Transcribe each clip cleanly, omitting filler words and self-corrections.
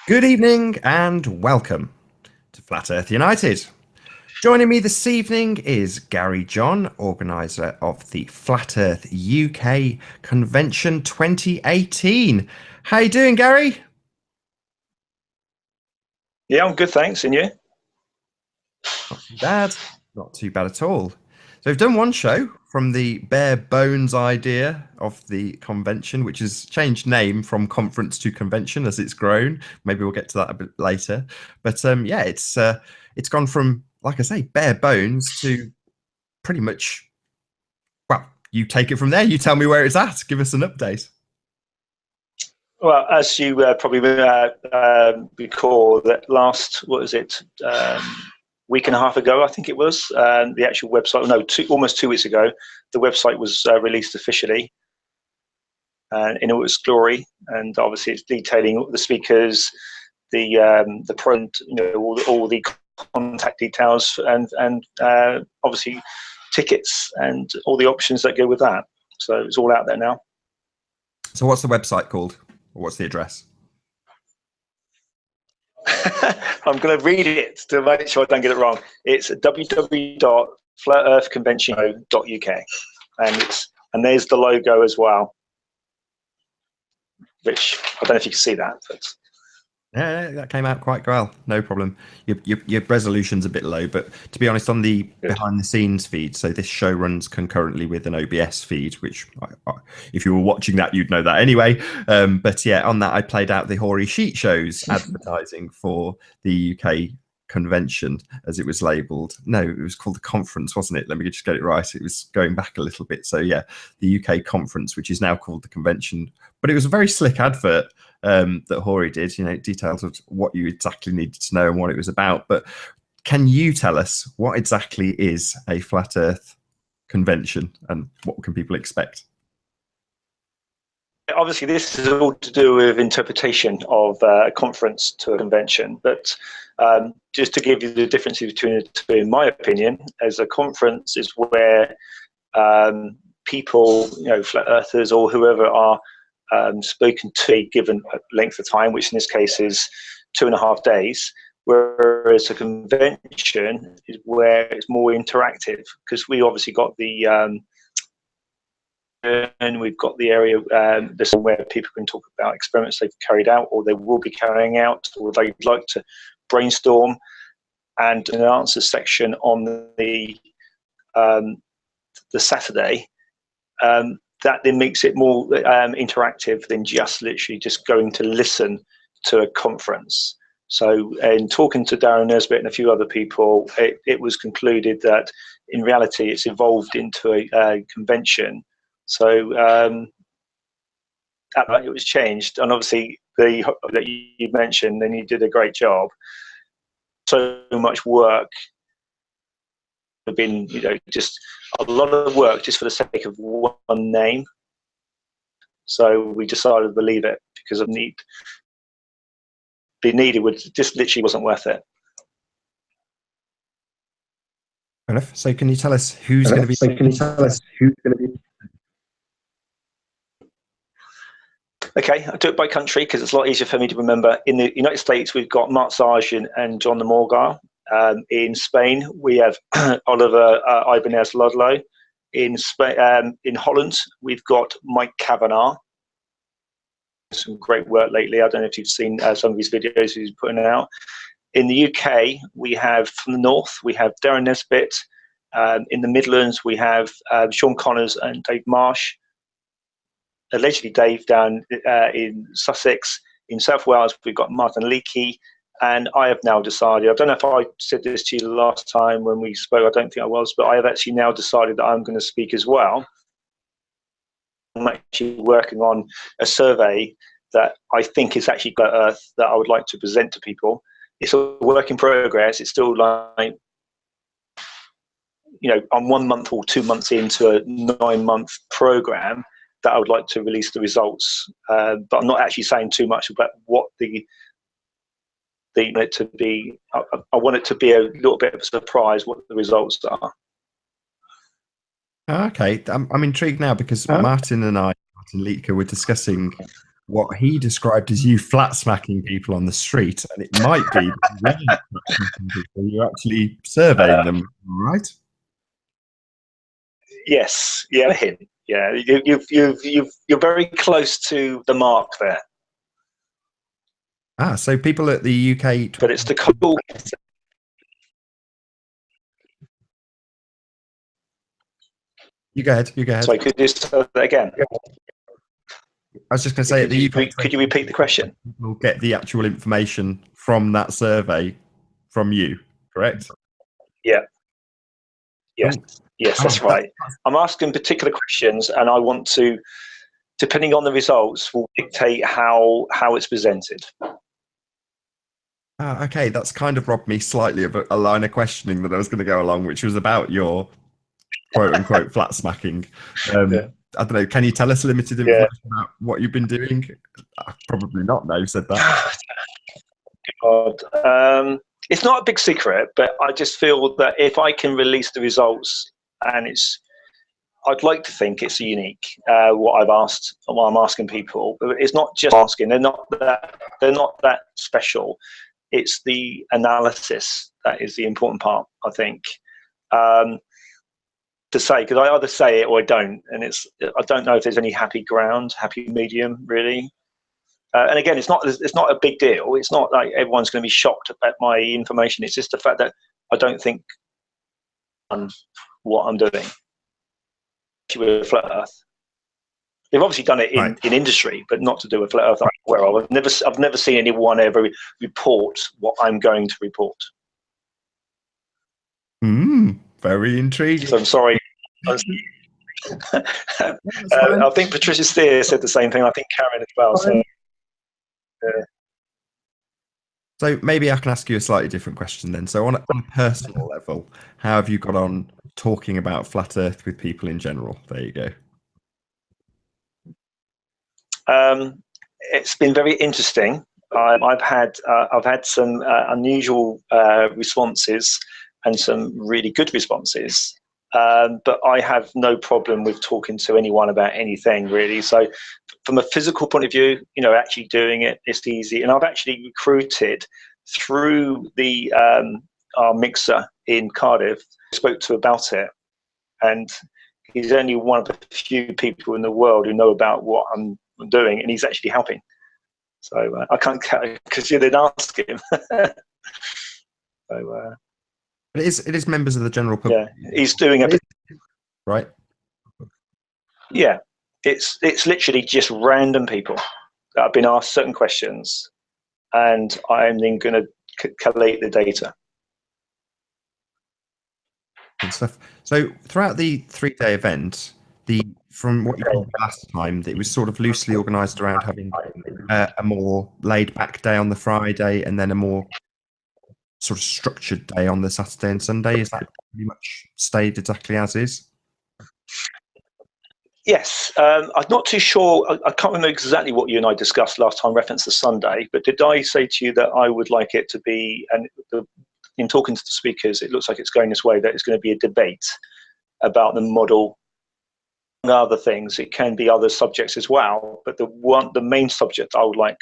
Good evening and welcome to Flat Earth United. Joining me this evening is Gary John, organiser of the Flat Earth UK Convention 2018. How you doing, Gary? Yeah, I'm good, thanks. And you? Not too bad. Not too bad at all. So we've done one show from the bare bones idea of the convention, which has changed name from conference to convention as it's grown. Maybe we'll get to that a bit later. But yeah, it's gone from, like I say, bare bones to pretty much. Well, you take it from there. You tell me where it's at. Give us an update. Well, as you probably recall, that last, what was it, week and a half ago, I think it was, the actual website, no, almost 2 weeks ago, the website was released officially in all its glory. And obviously it's detailing the speakers, the front, all the contact details and obviously tickets and all the options that go with that. So it's all out there now. So what's the website called? Or what's the address? I'm going to read it to make sure I don't get it wrong. It's www.flatearthconvention.uk, and there's the logo as well, which I don't know if you can see that, but Yeah, that came out quite well. No problem. Your resolution's a bit low, but to be honest, on the behind the scenes feed, so this show runs concurrently with an OBS feed, which if you were watching that, you'd know that anyway. But yeah, on that, I played out the Hoary Sheet shows advertising for the UK convention, as it was labelled. No, it was called the conference, wasn't it? Let me just get it right. It was going back a little bit. So yeah, the UK conference, which is now called the convention. But it was a very slick advert that Hoary did, details of what you exactly needed to know and what it was about. But can you tell us what exactly is a Flat Earth convention and what can people expect? Obviously this is all to do with interpretation of a conference to a convention, but just to give you the differences between the two, in my opinion, as a conference is where people, flat earthers or whoever are spoken to a given length of time, which in this case is 2.5 days, whereas a convention is where it's more interactive, because we obviously got the and we've got the area this where people can talk about experiments they've carried out or they will be carrying out or they'd like to brainstorm, and an answer section on the Saturday. That then makes it more interactive than just literally just going to listen to a conference. So in talking to Darren, Nesbit and a few other people, it was concluded that in reality it's evolved into a convention. So it was changed, and obviously that you mentioned, and you did a great job. So much work have been, just a lot of work just for the sake of one name. So we decided to leave it because of need. Being needed would just literally wasn't worth it. Fair enough. So can you tell us who's going to be? Okay, I'll do it by country because it's a lot easier for me to remember. In the United States, we've got Mark Sargent and John de Morgar. In Spain, we have Oliver Ibáñez Ludlow. In Holland, we've got Mike Cavanaugh. Some great work lately. I don't know if you've seen some of his videos he's putting out. In the UK, we have from the north, we have Darren Nesbit. In the Midlands, we have Sean Connors and Dave Marsh. Allegedly Dave down in Sussex. In South Wales, we've got Martin Liedtke. And I have now decided, I don't know if I said this to you the last time when we spoke, I don't think I was, but I have actually now decided that I'm going to speak as well. I'm actually working on a survey that I think is actually Flat Earth that I would like to present to people. It's a work in progress. It's still like, I'm 1 month or 2 months into a 9-month program that I would like to release the results. But I'm not actually saying too much about what I want it to be a little bit of a surprise what the results are. Okay, I'm intrigued now because Martin Liedtke were discussing what he described as you flat smacking people on the street, and it might be that you're actually surveying them, right? Yes, yeah, hint. Yeah, you're very close to the mark there. Ah, so people at the UK, but it's the cool. You go ahead. You go ahead. Sorry, could you say that again? I was just going to say, could you repeat the question? We'll get the actual information from that survey from you, correct? Yeah. Yes. Yes, that's right. I'm asking particular questions, and I want to, depending on the results, will dictate how it's presented. Okay, that's kind of robbed me slightly of a line of questioning that I was going to go along, which was about your quote-unquote flat smacking. I don't know, can you tell us limited information about what you've been doing? Probably not, no, said that. God. It's not a big secret, but I just feel that if I can release the results, and I'd like to think it's unique, what I've asked, what I'm asking people. But it's not just asking, they're not that special. It's the analysis that is the important part, I think. To say, because I either say it or I don't, and I don't know if there's any happy ground, happy medium, really. And again, it's not a big deal. It's not like everyone's going to be shocked at my information. It's just the fact that I don't think what I'm doing with Flat Earth. They've obviously done it in industry, but not to do with Flat Earth. I'm aware of. I've never seen anyone ever report what I'm going to report. Very intriguing. So I'm sorry. I think Patricia Steer said the same thing. I think Karen as well. So maybe I can ask you a slightly different question then. So on a personal level, how have you got on talking about Flat Earth with people in general? There you go. It's been very interesting. I've had some unusual responses and some really good responses. But I have no problem with talking to anyone about anything, really. So from a physical point of view, actually doing it's easy. And I've actually recruited through our mixer in Cardiff, spoke to about it. And he's only one of the few people in the world who know about what I'm doing, and he's actually helping. So I can't, because you didn't ask him. It is members of the general public. Yeah, he's doing a right. Yeah, it's literally just random people that have been asked certain questions, and I'm then going to collate the data. Good stuff. So throughout the 3-day event, from what you told last time, it was sort of loosely organised around having a more laid-back day on the Friday, and then a more sort of structured day on the Saturday and Sunday. Is that pretty much stayed exactly as is? Yes, I'm not too sure. I can't remember exactly what you and I discussed last time, reference to Sunday, but did I say to you that I would like it to be, and in talking to the speakers, it looks like it's going this way, that it's going to be a debate about the model. Among other things, it can be other subjects as well, but the main subject I would like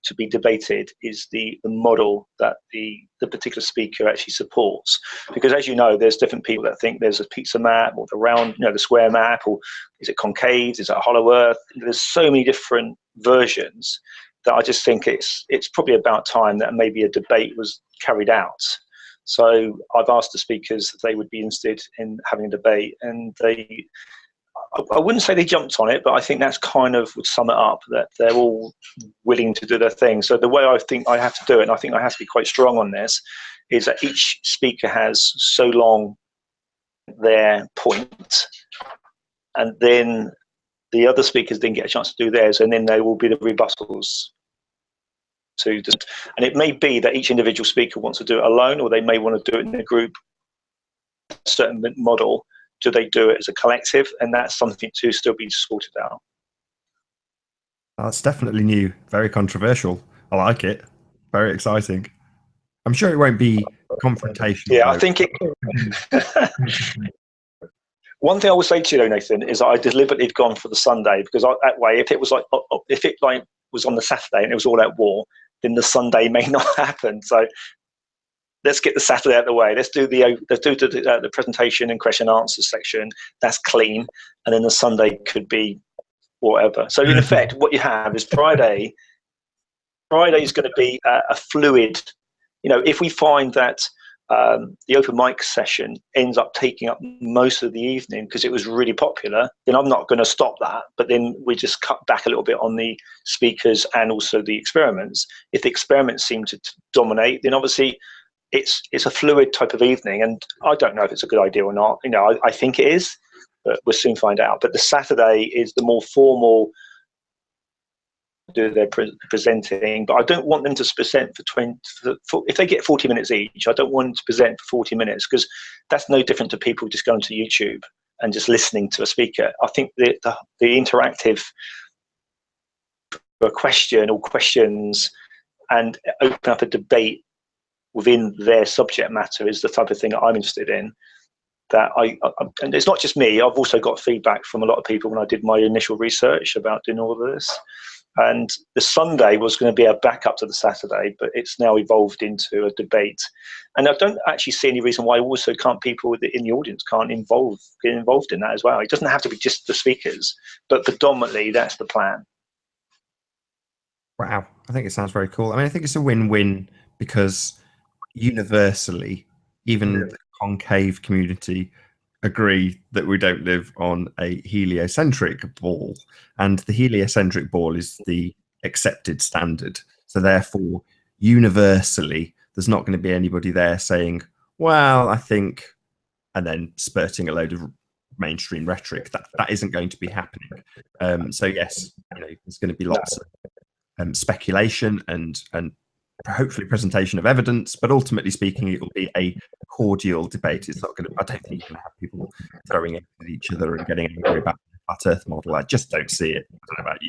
to be debated is the model that the particular speaker actually supports. Because as you know, there's different people that think there's a pizza map, or the round, the square map, or is it concave, is it hollow earth? There's so many different versions that I just think it's probably about time that maybe a debate was carried out. So I've asked the speakers if they would be interested in having a debate, and I wouldn't say they jumped on it, but I think that's kind of would sum it up, that they're all willing to do their thing. So the way I think I have to do it, and I think I have to be quite strong on this, is that each speaker has so long their point, and then the other speakers didn't get a chance to do theirs, and then they will be the rebuttals. And it may be that each individual speaker wants to do it alone, or they may want to do it in a group, a certain model. Do they do it as a collective? And that's something to still be sorted out. That's definitely new, very controversial. I like it. Very exciting. I'm sure it won't be confrontational. Yeah, I think it. One thing I will say to you, though, Nathan, is that I deliberately have gone for the Sunday, because that way, if it was like was on the Saturday and it was all out war, then the Sunday may not happen. So let's get the Saturday out of the way. Let's do the presentation and question and answer section. That's clean, and then the Sunday could be whatever. So in effect, what you have is Friday. Friday is going to be a fluid. If we find that the open mic session ends up taking up most of the evening because it was really popular, then I'm not going to stop that. But then we just cut back a little bit on the speakers and also the experiments. If the experiments seem to dominate, then obviously it's a fluid type of evening. And I don't know if it's a good idea or not. I think it is, but we'll soon find out. But the Saturday is the more formal. Do their presenting, but I don't want them to present for if they get 40 minutes each. I don't want them to present for 40 minutes because that's no different to people just going to YouTube and just listening to a speaker. I think the interactive question or questions and open up a debate within their subject matter is the type of thing that I'm interested in. That and it's not just me. I've also got feedback from a lot of people when I did my initial research about doing all of this. And the Sunday was going to be a backup to the Saturday, but it's now evolved into a debate. And I don't actually see any reason why also people in the audience can't get involved in that as well. It doesn't have to be just the speakers, but predominantly that's the plan. Wow, I think it sounds very cool. I mean, I think it's a win-win because universally, even the concave community agree that we don't live on a heliocentric ball, and the heliocentric ball is the accepted standard. So therefore, universally, there's not going to be anybody there saying, well, I think, and then spurting a load of mainstream rhetoric. That isn't going to be happening. So yes, there's going to be lots of speculation and hopefully presentation of evidence, but ultimately speaking, it will be a cordial debate. It's not going to. I don't think you're going to have people throwing it at each other and getting angry about the flat Earth model. I just don't see it. I don't know about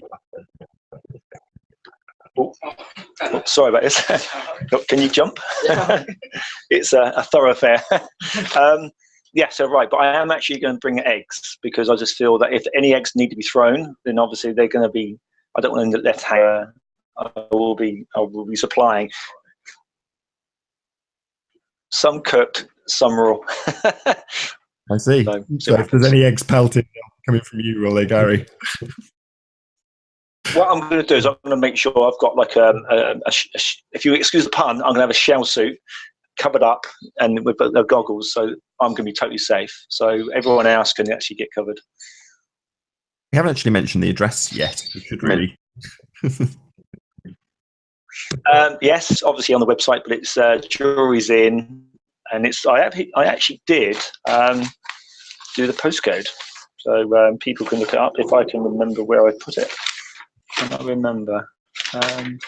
you. Sorry about this. Can you jump? It's a thoroughfare. Yeah, so right, but I am actually going to bring eggs because I just feel that if any eggs need to be thrown, then obviously they're going to be. I don't want them left hanging. I will be supplying some cooked, some raw. I see. So if there's any eggs pelted coming from you, will they, Gary? What I'm going to do is I'm going to make sure I've got like if you excuse the pun, I'm going to have a shell suit covered up and with the goggles, so I'm going to be totally safe. So everyone else can actually get covered. We haven't actually mentioned the address yet. We should really. Yes, obviously on the website, but it's Jury's Inn, and it's I actually did do the postcode, so people can look it up if I can remember where I put it. I don't remember. I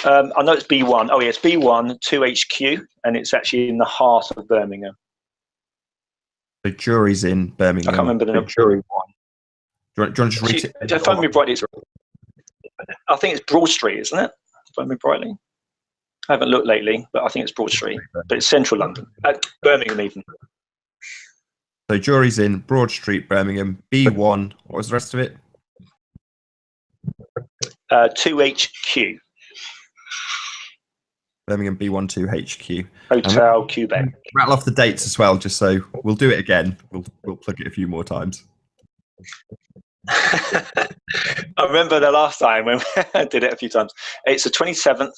know it's B1. Oh yeah, it's B1 2HQ, and it's actually in the heart of Birmingham. The Jury's Inn, Birmingham. I can't remember the number. Jury 1. Do you want to just read it? If I remember brightly, I think it's Broad Street, isn't it? If I remember brightly. I haven't looked lately, but I think it's Broad Street. But it's central London. Birmingham even. So Jury's Inn, Broad Street, Birmingham, B1. What was the rest of it? 2HQ. Birmingham B1 2HQ. Hotel Quebec. Rattle off the dates as well, just so we'll do it again. We'll plug it a few more times. I remember the last time when I did it a few times. It's the 27th,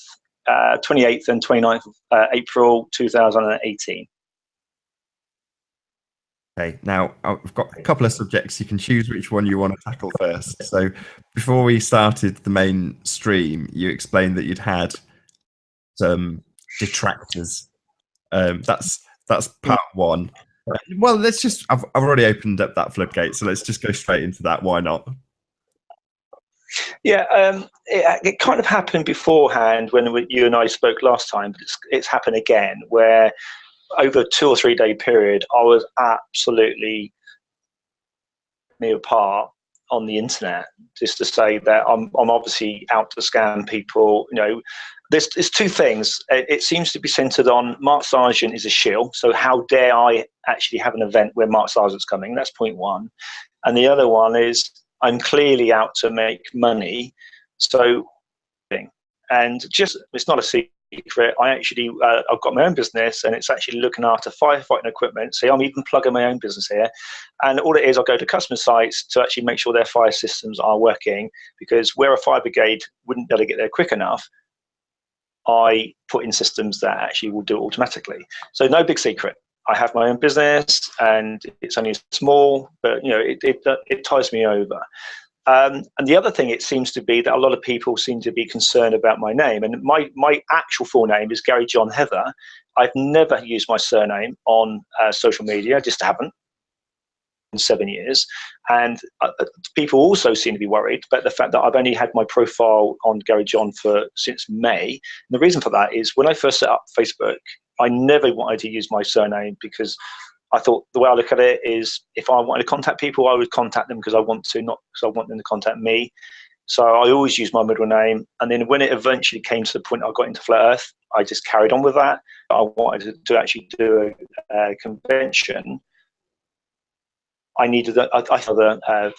28th and 29th of April 2018. Okay, now I've got a couple of subjects. You can choose which one you want to tackle first. So before we started the main stream, you explained that you'd had some detractors. That's part one. Well, let's just. I've already opened up that floodgate, so let's just go straight into that. Why not? Yeah, it kind of happened beforehand when you and I spoke last time, but it's happened again where over a 2 or 3 day period, I was absolutely me apart on the internet, just to say that I'm obviously out to scam people. There's two things. It seems to be centered on Mark Sargent is a shill. So how dare I actually have an event where Mark Sargent's coming? That's point one. And the other one is I'm clearly out to make money So, and just, it's not a secret, I actually, I've got my own business, and it's actually looking after firefighting equipment. So I'm even plugging my own business here. And all it is, I'll go to customer sites to actually make sure their fire systems are working, because where a fire brigade wouldn't be able to get there quick enough, I put in systems that actually will do it automatically. So no big secret. I have my own business, and it's only small, but you know, it ties me over. And the other thing, it seems to be that a lot of people seem to be concerned about my name. And my actual full name is Gary John Heather. I've never used my surname on social media. I just haven't in 7 years. And people also seem to be worried about the fact that I've only had my profile on Gary John since May. And the reason for that is when I first set up Facebook, I never wanted to use my surname, because I thought the way I look at it is, if I wanted to contact people, I would contact them because I want to, not because I want them to contact me. So I always use my middle name. And then when it eventually came to the point I got into Flat Earth, I just carried on with that. I wanted to actually do a convention. I needed a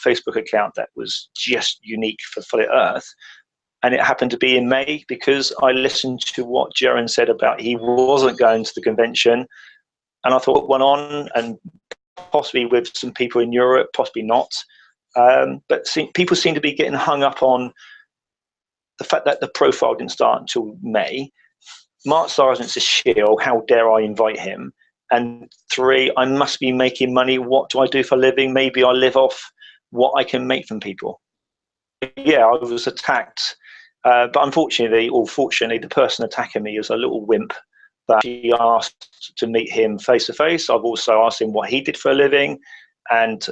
Facebook account that was just unique for Flat Earth. And it happened to be in May, because I listened to what Darren said about he wasn't going to the convention. And I thought, went on, and possibly with some people in Europe, possibly not. But people seem to be getting hung up on the fact that the profile didn't start until May. Mark Sargent's a shill. How dare I invite him? And 3, I must be making money. What do I do for a living? Maybe I live off what I can make from people. Yeah, I was attacked. But unfortunately, or fortunately, the person attacking me is a little wimp. That he asked to meet him face to face. I've also asked him what he did for a living, and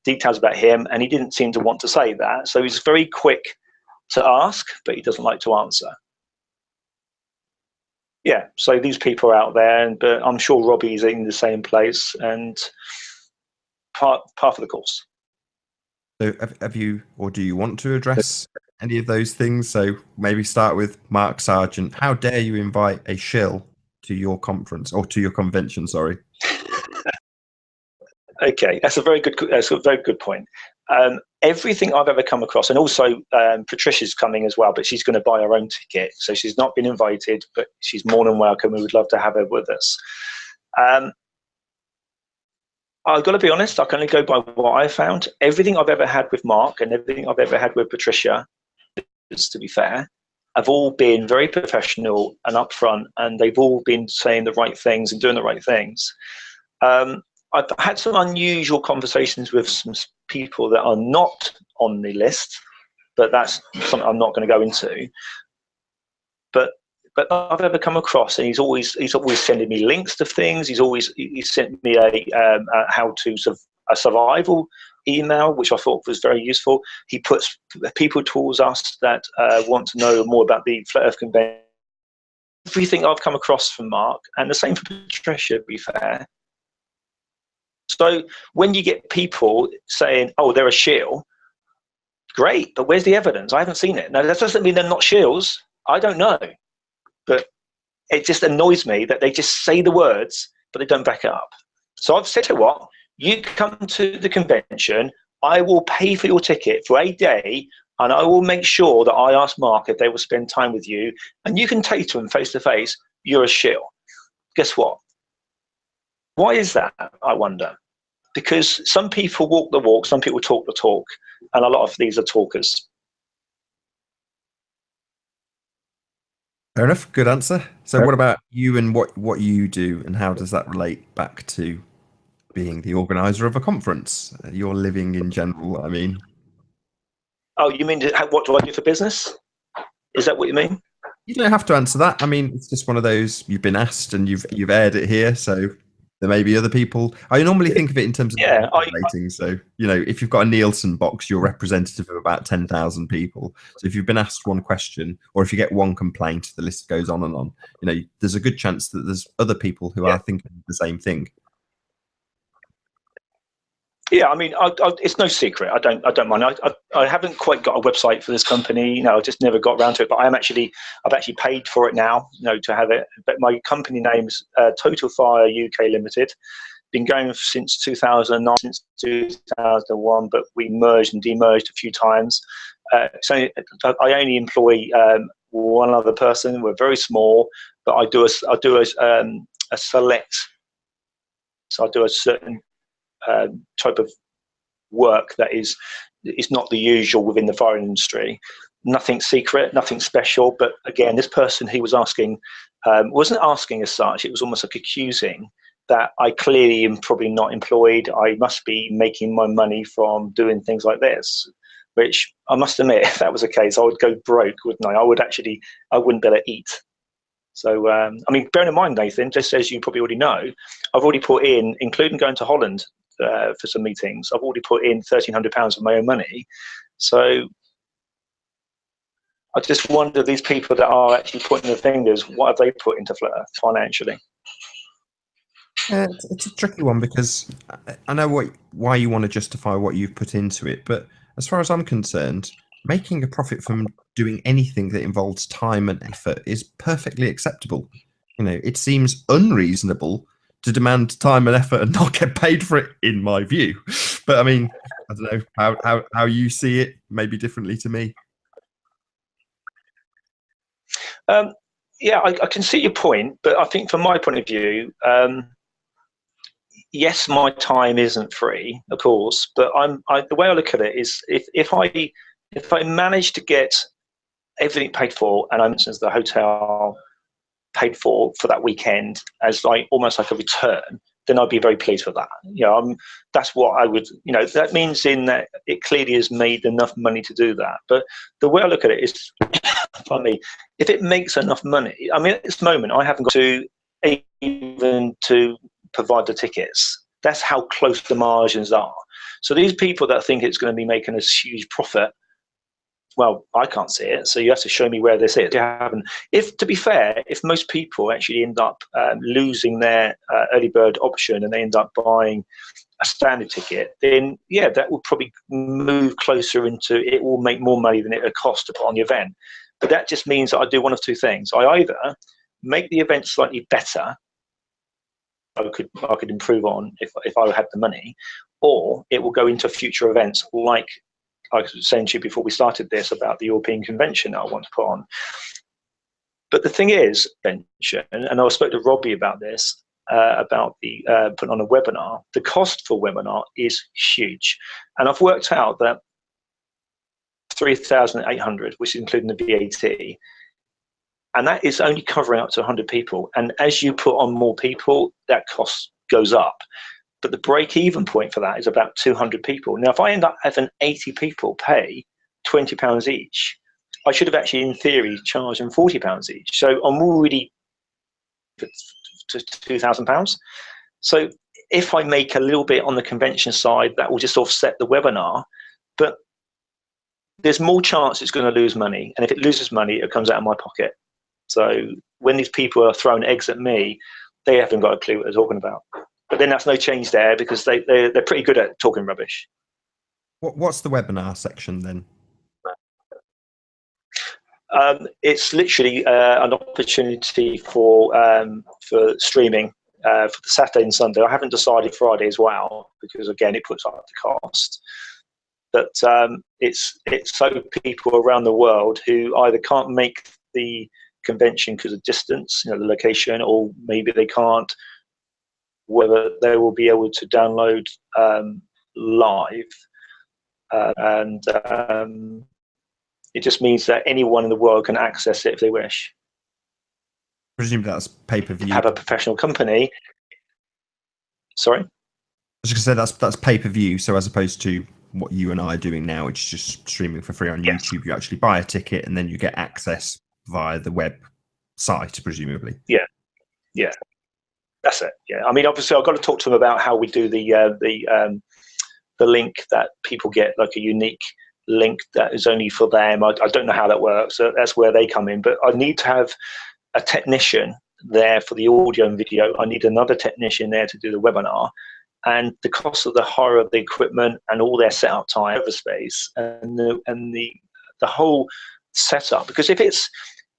details about him, and he didn't seem to want to say that. So he's very quick to ask, but he doesn't like to answer. Yeah, so these people are out there, but I'm sure Robbie's in the same place, and part of the course. So have you, or do you want to address any of those things? So maybe start with Mark Sargent. How dare you invite a shill to your conference, or to your convention, sorry? Okay, that's a very good point. Everything I've ever come across, and also Patricia's coming as well, but she's going to buy her own ticket, so she's not been invited, but she's more than welcome. We would love to have her with us. I've got to be honest, I can only go by what I found. Everything I've ever had with Mark and everything I've ever had with Patricia, to be fair, have all been very professional and upfront, and they've all been saying the right things and doing the right things. I've had some unusual conversations with some people that are not on the list, but that's something I'm not going to go into. But I've ever come across, and he's always sending me links to things. He sent me a how to a survival email, which I thought was very useful. He puts people towards us that want to know more about the Flat Earth Convention. Everything I've come across from Mark, and the same for Patricia, to be fair. So when you get people saying, oh, they're a shill, great, but where's the evidence? I haven't seen it. Now, that doesn't mean they're not shills. I don't know. But it just annoys me that they just say the words, but they don't back it up. So I've said to what? You come to the convention, I will pay for your ticket for a day, and I will make sure that I ask Mark if they will spend time with you, and you can take to him face to face, you're a shill. Guess what? Why is that, I wonder? Because some people walk the walk, some people talk the talk, and a lot of these are talkers. Fair enough, good answer. So what about you and what you do, and how does that relate back to being the organizer of a conference? Your living in general, I mean. Oh, you mean what do I do for business? Is that what you mean? You don't have to answer that. I mean, it's just one of those, you've been asked and you've aired it here, so there may be other people. I normally think of it in terms of ratings. So, you know, if you've got a Nielsen box, you're representative of about 10,000 people. So if you've been asked one question, or if you get one complaint, the list goes on and on. You know, there's a good chance that there's other people who are thinking the same thing. Yeah, I mean, it's no secret. I don't mind. I haven't quite got a website for this company. You know, I just never got around to it. But I've actually paid for it now. You know, to have it. But my company name's Total Fire UK Limited. Been going since 2009, since 2001. But we merged and demerged a few times. So I only employ one other person. We're very small, but I do a select. So I do a certain type of work that is not the usual within the fire industry. Nothing secret, nothing special. But again, this person he was asking wasn't asking as such. It was almost like accusing that I clearly am probably not employed. I must be making my money from doing things like this, which I must admit, if that was the case, I would go broke, wouldn't I? I wouldn't be able to eat. So, I mean, bearing in mind, Nathan, just as you probably already know, I've already put in, including going to Holland for some meetings, I've already put in £1,300 of my own money. So I just wonder, these people that are actually putting the fingers, what have they put into financially? It's a tricky one, because I know why you want to justify what you've put into it, but as far as I'm concerned, making a profit from doing anything that involves time and effort is perfectly acceptable. You know, it seems unreasonable to demand time and effort and not get paid for it, in my view. But I mean, I don't know how you see it, maybe differently to me. Yeah, I can see your point, but I think from my point of view, yes, my time isn't free, of course, but the way I look at it is if I manage to get everything paid for, and I mentioned the hotel paid for that weekend as almost like a return, then I'd be very pleased with that. You know, that's what I would. You know, that means in that it clearly has made enough money to do that. But the way I look at it is, for me, if it makes enough money, I mean, at this moment, I haven't got to even to provide the tickets. That's how close the margins are. So these people that think it's going to be making a huge profit, well, I can't see it. So you have to show me where this is. You haven't. To be fair, if most people actually end up losing their early bird option and they end up buying a standard ticket, then yeah, that will probably move closer into, it will make more money than it would cost to put on the event. But that just means that I do one of two things. I either make the event slightly better, I could improve on if I had the money, or it will go into future events, like I was saying to you before we started this about the European Convention that I want to put on. But the thing is, and I spoke to Robbie about this, about the putting on a webinar, the cost for a webinar is huge. And I've worked out that 3,800, which is including the VAT, and that is only covering up to 100 people. And as you put on more people, that cost goes up. But the break-even point for that is about 200 people. Now, if I end up having 80 people pay £20 each, I should have actually, in theory, charged them £40 each. So I'm already to £2,000. So if I make a little bit on the convention side, that will just offset the webinar. But there's more chance it's going to lose money. And if it loses money, it comes out of my pocket. So when these people are throwing eggs at me, they haven't got a clue what they're talking about. But then that's no change there, because they're pretty good at talking rubbish. What's the webinar section then? It's literally an opportunity for streaming for the Saturday and Sunday. I haven't decided Friday as well, because again, it puts up the cost. But it's so people around the world who either can't make the convention because of distance, you know, the location, or maybe they can't, whether they will be able to download live, and it just means that anyone in the world can access it if they wish. I presume that's pay-per-view. Have a professional company. Sorry? I was going to say that's pay-per-view, so as opposed to what you and I are doing now, which is just streaming for free on YouTube, you actually buy a ticket and then you get access via the web site, presumably. Yeah. That's it. Yeah, I mean, obviously, I've got to talk to them about how we do the link that people get, like a unique link that is only for them. I don't know how that works. So that's where they come in. But I need to have a technician there for the audio and video. I need another technician there to do the webinar, and the cost of the hire of the equipment and all their setup time, server space, and the whole setup. Because if it's,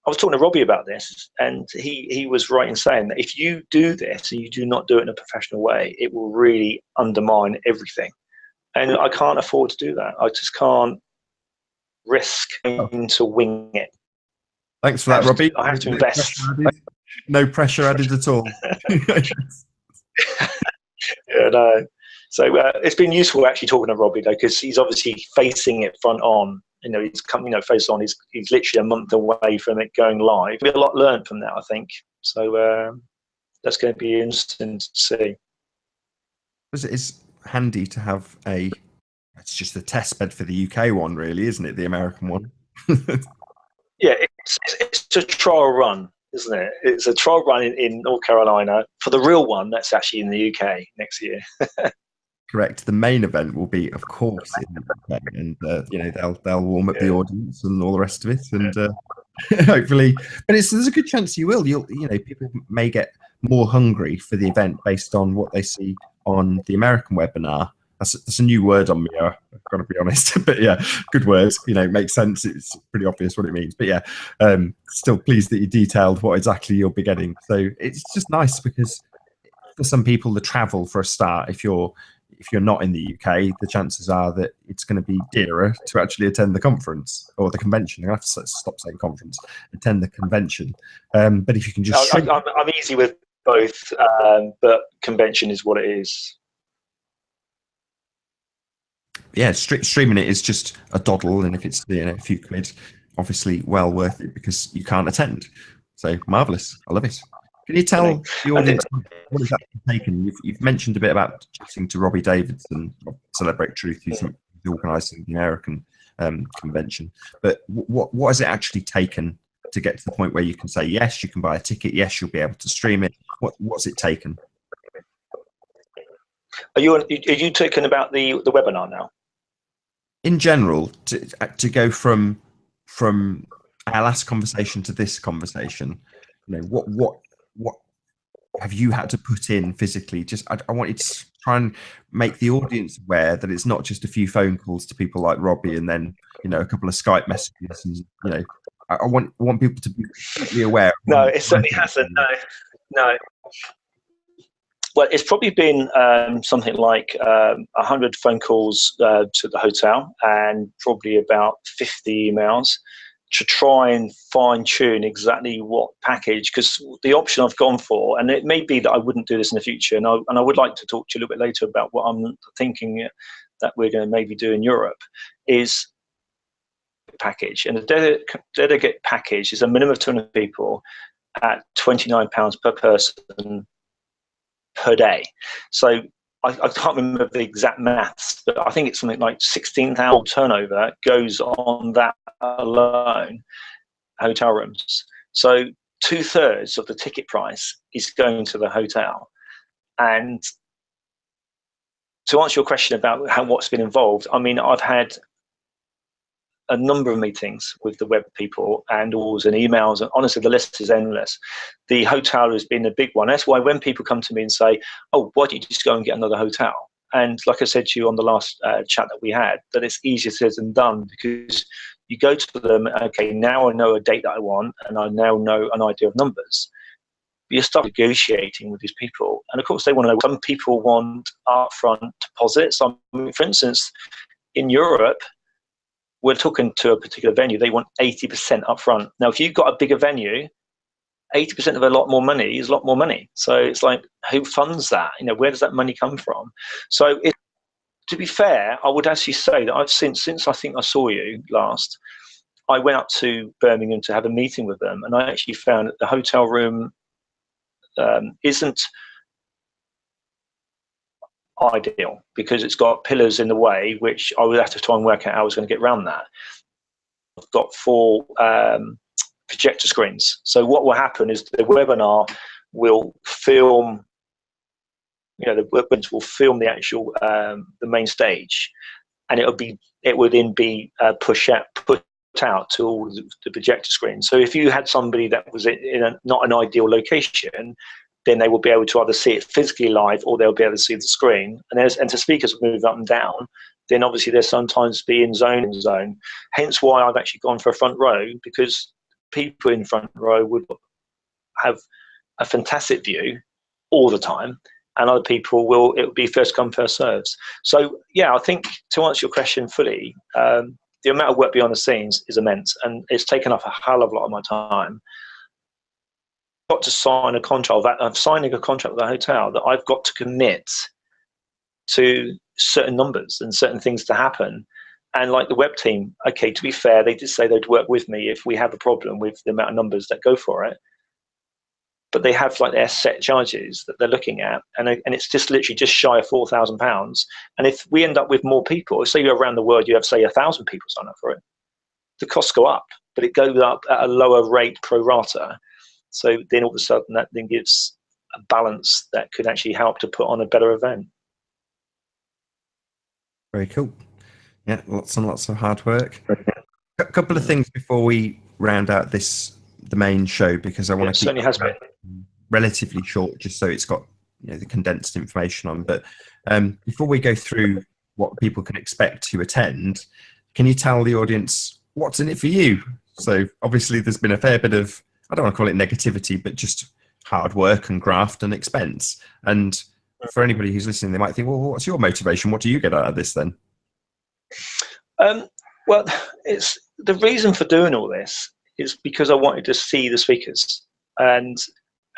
I was talking to Robbie about this, and he was right in saying that if you do this and you do not do it in a professional way, it will really undermine everything. And I can't afford to do that. I just can't. risk to wing it. Thanks for that, Robbie. I have to invest. No pressure added at all. Yeah, no. So it's been useful actually talking to Robbie though, because he's obviously facing it front on. He's come, face on. He's literally a month away from it going live. There'll be a lot learned from that, I think. So that's going to be interesting to see. It's handy to have it's just a test bed for the UK one, really, isn't it? The American one. Yeah, it's a trial run, isn't it? It's a trial run in North Carolina. For the real one, that's actually in the UK next year. Correct. The main event will be, of course, in the UK, and they'll warm up the audience and all the rest of it, and hopefully, but there's a good chance you'll people may get more hungry for the event based on what they see on the American webinar. That's a new word on me, I've got to be honest. But yeah, good words. It makes sense. It's pretty obvious what it means. But yeah, still pleased that you detailed what exactly you'll be getting. So it's just nice because for some people, the travel for a start, if you're not in the UK, the chances are that it's going to be dearer to actually attend the conference or the convention. I have to stop saying conference, attend the convention. But if you can just... I'm easy with both, but convention is what it is. Yeah, streaming it is just a doddle, and if it's a few quid, obviously well worth it because you can't attend. So marvelous, I love it. Can you tell the audience what is that taken? You've mentioned a bit about chatting to Robbie Davidson of Celebrate Truth, who's organising the American convention. But what has it actually taken to get to the point where you can say yes, you can buy a ticket, yes, you'll be able to stream it? What's it taken? Are you talking about the webinar now? In general, to go from our last conversation to this conversation, what have you had to put in physically? I wanted to try and make the audience aware that it's not just a few phone calls to people like Robbie and then a couple of Skype messages, and I want people to be completely aware. No, it certainly hasn't. No. Well, it's probably been something like 100 phone calls to the hotel and probably about 50 emails to try and fine-tune exactly what package, because the option I've gone for, and it may be that I wouldn't do this in the future, and I would like to talk to you a little bit later about what I'm thinking that we're going to maybe do in Europe, is package. And the delegate package is a minimum of 200 people at £29 per person per day. So I can't remember the exact maths, but I think it's something like 16,000 turnover goes on that alone, hotel rooms. So 2/3 of the ticket price is going to the hotel. And to answer your question about what's been involved, I mean, I've had a number of meetings with the web people and calls and emails, and honestly, the list is endless. The hotel has been a big one. That's why when people come to me and say, "Oh, why don't you just go and get another hotel?" And like I said to you on the last chat that we had, that it's easier said than done, because you go to them, okay, now I know a date that I want, and I now know an idea of numbers. But you start negotiating with these people, and of course they want to know. Some people want upfront deposits. For instance, in Europe, we're talking to a particular venue, they want 80% upfront. Now, if you've got a bigger venue, 80% of a lot more money is a lot more money. So it's like, who funds that? Where does that money come from? So to be fair, I would actually say that since I think I saw you last, I went up to Birmingham to have a meeting with them, and I actually found that the hotel room isn't ideal because it's got pillars in the way, which I would have to try and work out how I was going to get around that. I've got 4 projector screens. So what will happen is the webinar will film, the webinars will film the actual the main stage, and it would then be put out to all the projector screens. So if you had somebody that was in not an ideal location, then they will be able to either see it physically live or they'll be able to see the screen. And the speakers move up and down, then obviously there's sometimes be in zone. Hence why I've actually gone for a front row, because people in front row would have a fantastic view all the time, and other people it will be first come, first serves. So yeah, I think to answer your question fully, the amount of work behind the scenes is immense, and it's taken up a hell of a lot of my time. I've got to sign a contract. I'm signing a contract with a hotel that I've got to commit to certain numbers and certain things to happen. And like the web team, okay, to be fair, they did say they'd work with me if we have a problem with the amount of numbers that go for it. But they have like their set charges that they're looking at, and it's just literally just shy of £4,000. And if we end up with more people, say you're around the world, you have say 1,000 people sign up for it, the costs go up, but it goes up at a lower rate pro rata. So then all of a sudden that then gives a balance that could actually help to put on a better event. Very cool. Yeah, lots and lots of hard work. A couple of things before we round out the main show, because I want to keep it relatively short, just so it's got the condensed information on. But before we go through what people can expect to attend, can you tell the audience what's in it for you? So obviously there's been a fair bit of, I don't want to call it negativity, but just hard work and graft and expense. And for anybody who's listening, they might think, well, what's your motivation? What do you get out of this then? Well, it's the reason for doing all this is because I wanted to see the speakers and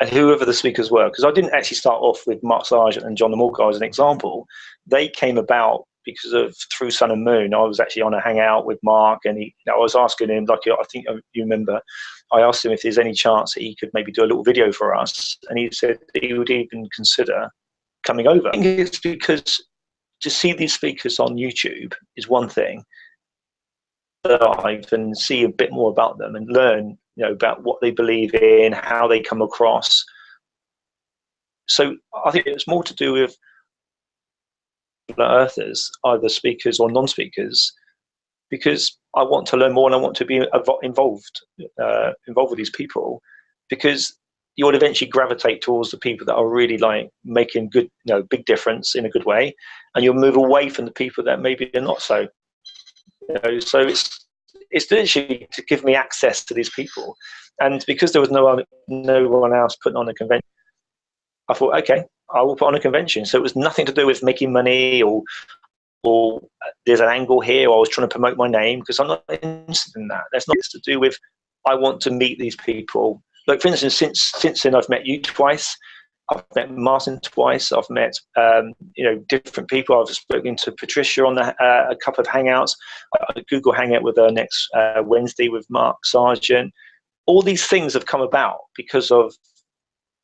whoever the speakers were, because I didn't actually start off with Mark Sargent and John the Morguy as an example. They came about because of Through Sun and Moon. I was actually on a hangout with Mark, and I was asking him, like I think you remember, I asked him if there's any chance that he could maybe do a little video for us, and he said that he would even consider coming over. I think it's because to see these speakers on YouTube is one thing, live and see a bit more about them and learn about what they believe in, how they come across. So I think it's more to do with earthers, either speakers or non-speakers, because I want to learn more and I want to be involved with these people, because you would eventually gravitate towards the people that are really like making good, big difference in a good way, and you'll move away from the people that maybe are not so. So it's literally to give me access to these people, and because there was no one else putting on a convention, I thought, okay, I will put on a convention. So it was nothing to do with making money or there's an angle here, or I was trying to promote my name, because I'm not interested in that. That's not to do with. I want to meet these people. Like for instance, since then I've met you twice. I've met Martin twice. I've met different people. I've spoken to Patricia on a couple of hangouts. A Google Hangout with her next Wednesday with Mark Sargent. All these things have come about because of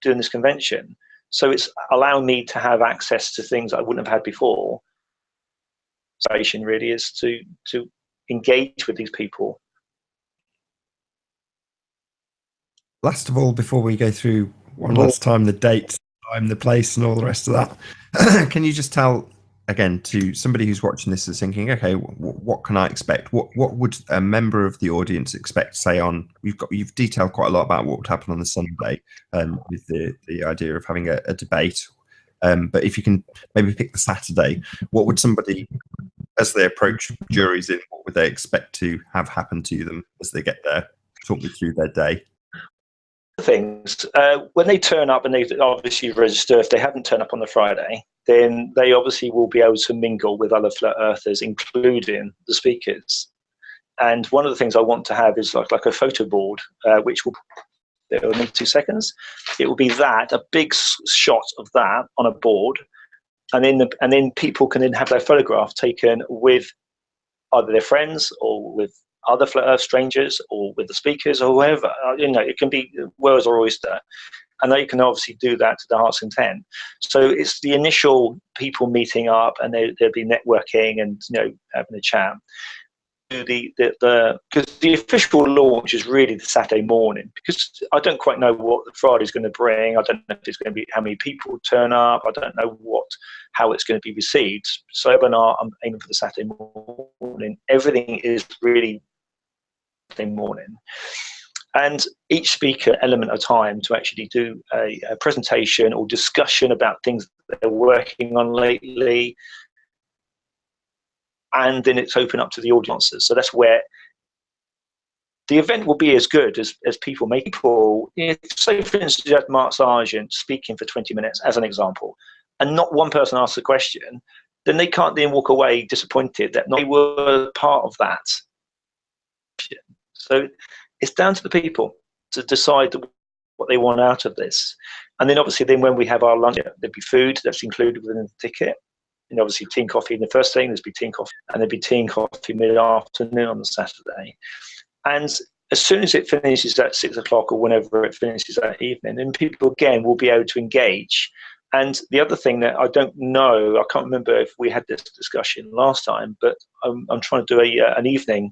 doing this convention. So it's allowing me to have access to things I wouldn't have had before. Motivation really is to engage with these people. Last of all, before we go through one last time the date, time, the place, and all the rest of that, can you just tell again to somebody who's watching this is thinking, okay, what can I expect? What would a member of the audience expect? Say on, you've detailed quite a lot about what would happen on the Sunday, with the idea of having a debate. But if you can maybe pick the Saturday, what would somebody, as they approach juries in, what would they expect to have happen to them as they get there? Talk me through their day. Things when they turn up and they obviously register. If they haven't turned up on the Friday, then they obviously will be able to mingle with other flat earthers, including the speakers. And one of the things I want to have is like a photo board, which will, there will need 2 seconds. It will be that, a big shot of that on a board, and then people can then have their photograph taken with either their friends or with other flat earth strangers or with the speakers or whoever. It can be words or oyster, and they can obviously do that to their heart's content. So it's the initial people meeting up, and there'll be networking and having a chat. Because the official launch is really the Saturday morning, because I don't quite know what the Friday's going to bring. I don't know if it's going to be how many people turn up. I don't know how it's going to be received. So I'm aiming for the Saturday morning. Everything is really Saturday morning, and each speaker element of time to actually do a presentation or discussion about things that they're working on lately. And then it's open up to the audiences. So that's where the event will be as good as people make people. Say, for instance, you have Mark Sargent speaking for 20 minutes, as an example, and not one person asks a question, then they can't then walk away disappointed that they were part of that. So it's down to the people to decide what they want out of this. And then obviously then when we have our lunch, there'd be food that's included within the ticket. And obviously tea and coffee in the first thing, there'd be tea and coffee, and there'd be tea and coffee mid-afternoon on the Saturday. And as soon as it finishes at 6 o'clock or whenever it finishes that evening, then people again will be able to engage. And the other thing that I don't know, I can't remember if we had this discussion last time, but I'm trying to do an evening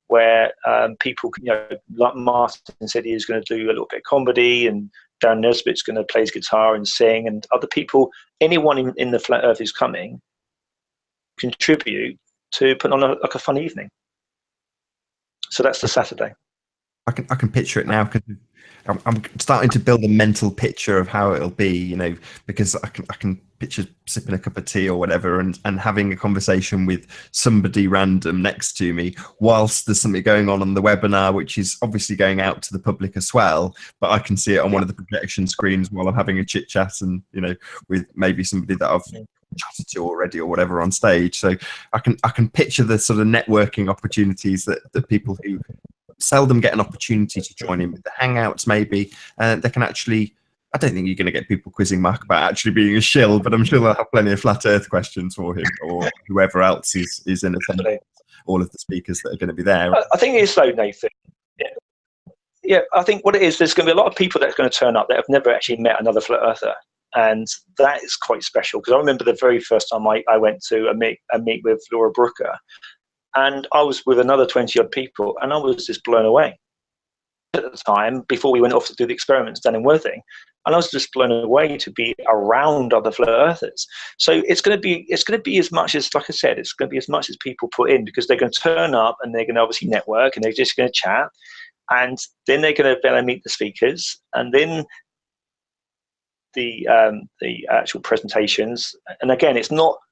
where people, like Martin said, he was going to do a little bit of comedy, and Darren Nesbit's going to play his guitar and sing, and other people, anyone in the Flat Earth who's coming, contribute to put on a fun evening. So that's the Saturday. I can picture it now, because I'm starting to build a mental picture of how it'll be, because I can picture sipping a cup of tea or whatever and having a conversation with somebody random next to me whilst there's something going on the webinar, which is obviously going out to the public as well, but I can see it on one of the projection screens while I'm having a chit chat and with maybe somebody that I've chatted to already or whatever on stage. So I can picture the sort of networking opportunities that people who seldom get an opportunity to join in with the hangouts, maybe they can actually. I don't think you're going to get people quizzing Mark about actually being a shill, but I'm sure they'll have plenty of flat Earth questions for him or whoever else is in attendance. All of the speakers that are going to be there. I think it is though, Nathan. Yeah, I think what it is, there's going to be a lot of people that are going to turn up that have never actually met another flat earther, and that is quite special. Because I remember the very first time I went to a meet with Laura Brooker, and I was with another 20 odd people, and I was just blown away at the time before we went off to do the experiments down in Worthing. And I was just blown away to be around other flat earthers. So it's going to be as much as, like I said, it's going to be as much as people put in, because they're going to turn up and they're going to obviously network and they're just going to chat, and then they're going to be able to meet the speakers, and then the actual presentations. And again,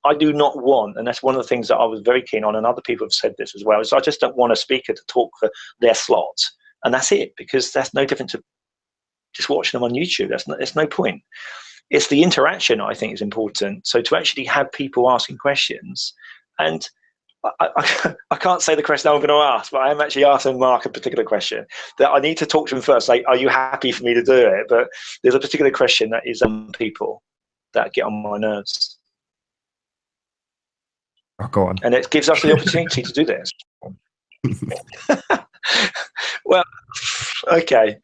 I do not want, and that's one of the things that I was very keen on, and other people have said this as well, is I just don't want a speaker to talk for their slot, and that's it, because that's no different to just watching them on YouTube. There's no point. It's the interaction I think is important. So to actually have people asking questions, and I can't say the question I'm going to ask, but I am actually asking Mark a particular question that I need to talk to him first. Like, are you happy for me to do it? But there's a particular question that is people that get on my nerves. Oh, go on. And it gives us the opportunity to do this. Well, okay.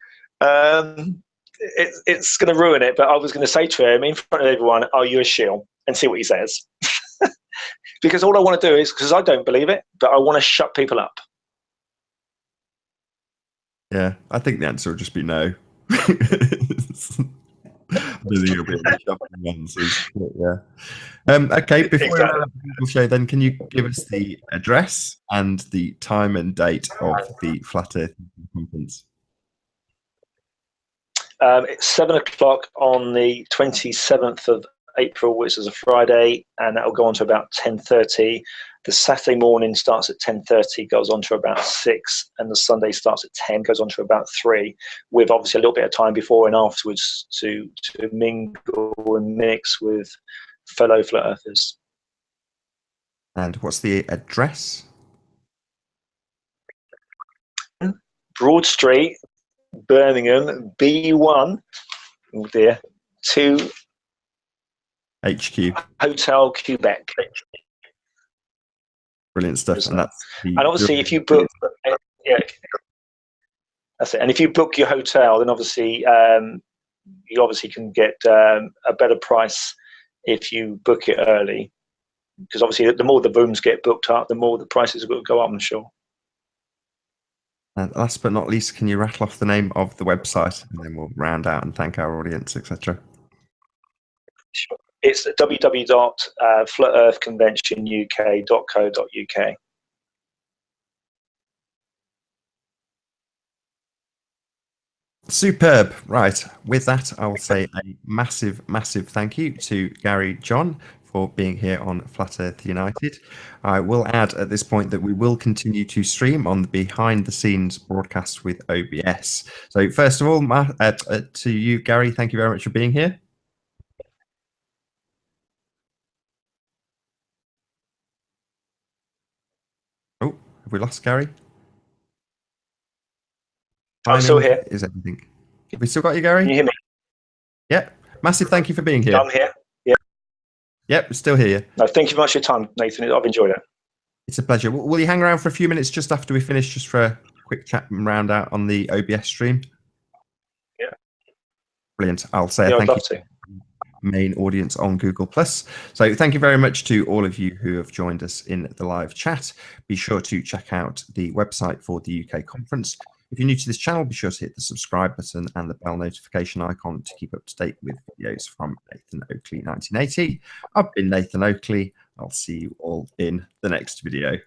It's going to ruin it, but I was going to say to him in front of everyone, "Are you a shill?" and see what he says. Because all I want to do is, because I don't believe it, but I want to shut people up. Yeah, I think the answer will just be no. I don't think you'll be able to shut the answers. But yeah. Okay, before we wrap up the show, then, can you give us the address and the time and date of the Flat Earth conference? It's 7 o'clock on the 27th of April, which is a Friday, and that will go on to about 10:30. The Saturday morning starts at 10:30, goes on to about 6, and the Sunday starts at 10, goes on to about 3, with obviously a little bit of time before and afterwards to mingle and mix with fellow flat earthers. And what's the address? Broad Street, Birmingham, B1. Oh dear. 2 HQ. Hotel Quebec. Brilliant stuff. And that's and obviously, if you book, yeah, that's it. And if you book your hotel, then obviously you obviously can get a better price if you book it early, because obviously the more the rooms get booked up, the more the prices will go up, I'm sure. And last but not least, can you rattle off the name of the website, and then we'll round out and thank our audience, etc. Sure. It's www.flatearthconventionuk.co.uk. Superb. Right. With that, I will say a massive, massive thank you to Gary John for being here on Flat Earth United. I will add at this point that we will continue to stream on the behind the scenes broadcast with OBS. So first of all, to you, Gary, thank you very much for being here. Oh, have we lost Gary? I'm still here. Is everything? Have we still got you, Gary? Can you hear me? Yep. Massive thank you for being here. I'm here. Yeah. Yep, still here. No, thank you very much for your time, Nathan. I've enjoyed it. It's a pleasure. Will you hang around for a few minutes just after we finish, just for a quick chat and round out on the OBS stream? Yeah. Brilliant. I'll say I'd thank love you. to. Main audience on Google+. So thank you very much to all of you who have joined us in the live chat. Be sure to check out the website for the UK conference. If you're new to this channel, be sure to hit the subscribe button and the bell notification icon to keep up to date with videos from Nathan Oakley 1980. I've been Nathan Oakley. I'll see you all in the next video.